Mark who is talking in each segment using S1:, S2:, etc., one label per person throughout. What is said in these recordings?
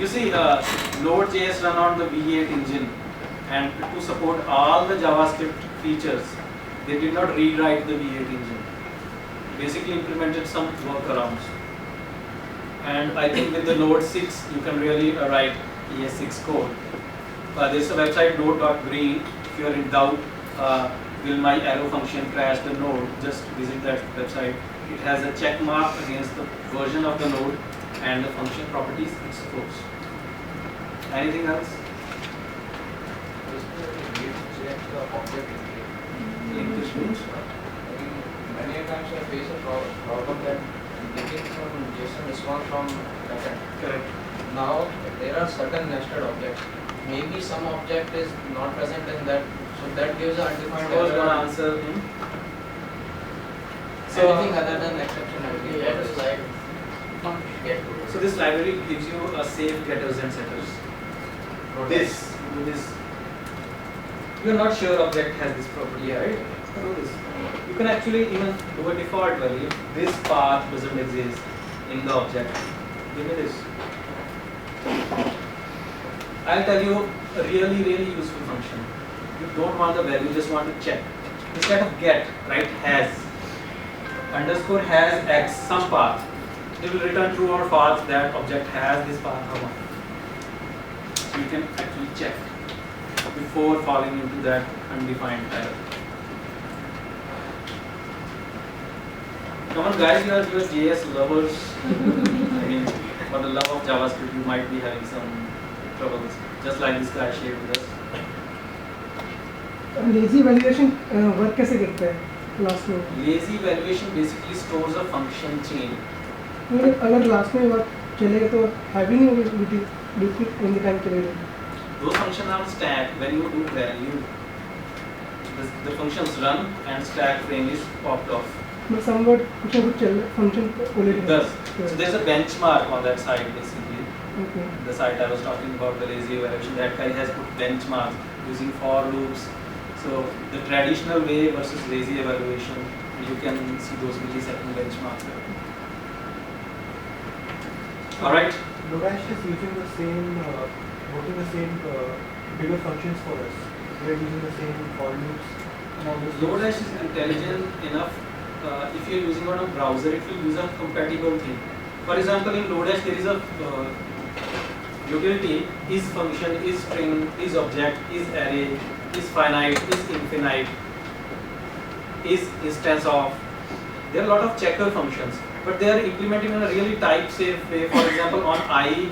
S1: You see, Node.js run on the V8 engine, and to support all the JavaScript features, they did not rewrite the V8 engine. Basically implemented some workarounds. And I think with the Node 6, you can really write ES6 code. There's a website node.green. If you are in doubt, will my arrow function crash the node? Just visit that website. It has a check mark against the version of the node and the function properties it supports. Anything else? Linkage means
S2: many times I face a problem that getting some JSON response from backend.
S1: correct.
S2: Now there are certain nested objects. Maybe some object is not present in that, so that gives an undefined
S1: I was going to
S2: error.
S1: answer him.
S2: Anything other than exceptionality.
S3: That is like
S1: So this library gives you a safe getters and setters. This, do this. You are not sure object has this property, right? Do this. You can actually even do a default value. This path doesn't exist in the object. Give me this. I'll tell you a really useful function. You don't want the value, you just want to check. Instead of get, write has. Underscore has x, some path. It will return true or false that object has this path or not. So you can actually check before falling into that undefined error. Come on guys, you are JS lovers. I mean, for the love of JavaScript, you might be having some troubles, just like this guy shared with us.
S4: Lazy valuation work कैसे करता है last में?
S1: Lazy evaluation basically stores a function chain.
S4: मतलब अगर last में work चलेगा तो heavy नहीं होगी बिल्कुल इन द टाइम चलेगा.
S1: Those functions are stacked. When you do value, the functions run and stack frame is popped off.
S4: मतलब समवट कुछ ना कुछ चल फंक्शन को
S1: It does. So there's a benchmark on that side basically.
S4: Okay.
S1: The site I was talking about, the lazy evaluation, that guy has put benchmarks using for loops. So the traditional way versus lazy evaluation, you can see those millisecond benchmarks there. All right.
S5: Lodash is using the same, working the same bigger functions for us. We are using the same for loops and all those.
S1: Lodash is intelligent enough. If you are using on a browser, it will use a compatible thing. For example, in Lodash there is a utility is function, is string, is object, is array, is finite, is infinite, is instance of. There are a lot of checker functions, but they are implemented in a really type-safe way. For example, on I,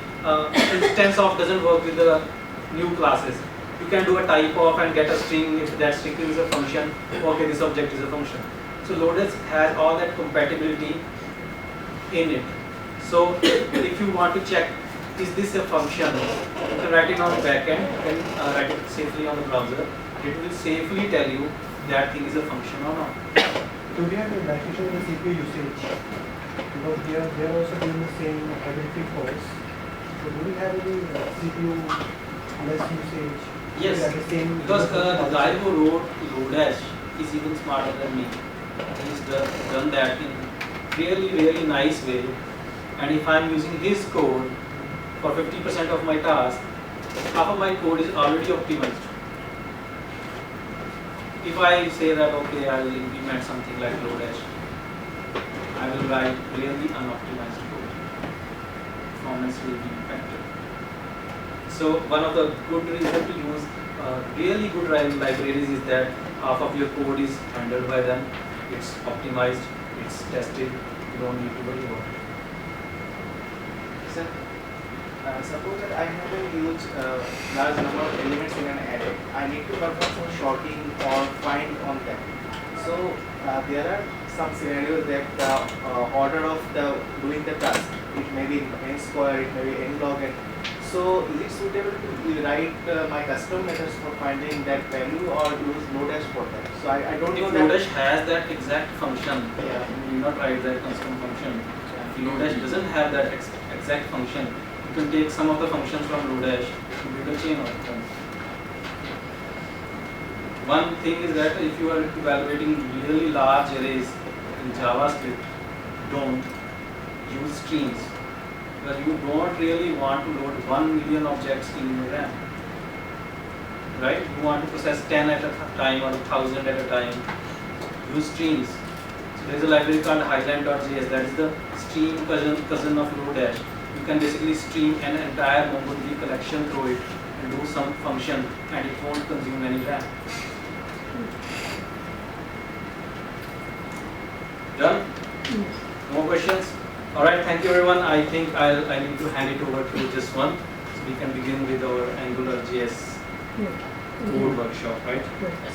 S1: instance of doesn't work with the new classes. You can do a type of and get a string if that string is a function. Okay, this object is a function. So Lodash has all that compatibility in it. So if you want to check, is this a function? You can write it on the backend, you can write it safely on the browser. It will safely tell you that thing is a function or not.
S5: Do we have a definition of the CPU usage? Because they are also doing the same ability for us. So do we have any CPU less usage?
S1: Yes,
S5: At the same
S1: because the guy who wrote Lodash is even smarter than me. He's done that in really nice way. And if I'm using his code for 50% of my task, half of my code is already optimized. If I say that, okay, I will implement something like Lodash, I will write really unoptimized code. Performance will be impacted. So one of the good reasons to use really good libraries is that half of your code is handled by them. It's optimized, it's tested, you don't need to worry about it.
S3: Sir, suppose that I have a huge large number of elements in an array. I need to perform some sorting or find on them. So there are some scenarios that the order of the doing the task, it may be n square, it may be n log n. So is it suitable to write my custom methods for finding that value or use Lodash for that? So I don't know
S1: If
S3: that.
S1: Lodash has that exact function,
S3: Yeah.
S1: you will not write that custom function. If Lodash doesn't have that exact function, you can take some of the functions from Lodash to build a chain of them. One thing is that if you are evaluating really large arrays in JavaScript, don't use streams. because you don't really want to load 1 million objects in your RAM. Right? You want to process 10 at a time or 1000 at a time. Use streams. So there is a library called highland.js, that is the stream cousin of Lodash. You can basically stream an entire MongoDB collection through it and do some function, and it won't consume any RAM. Done?
S4: Yes.
S1: More questions? Alright, thank you everyone. I think I need to hand it over to just one. So we can begin with our AngularJS
S4: Yeah.
S1: code workshop, right?
S4: Right.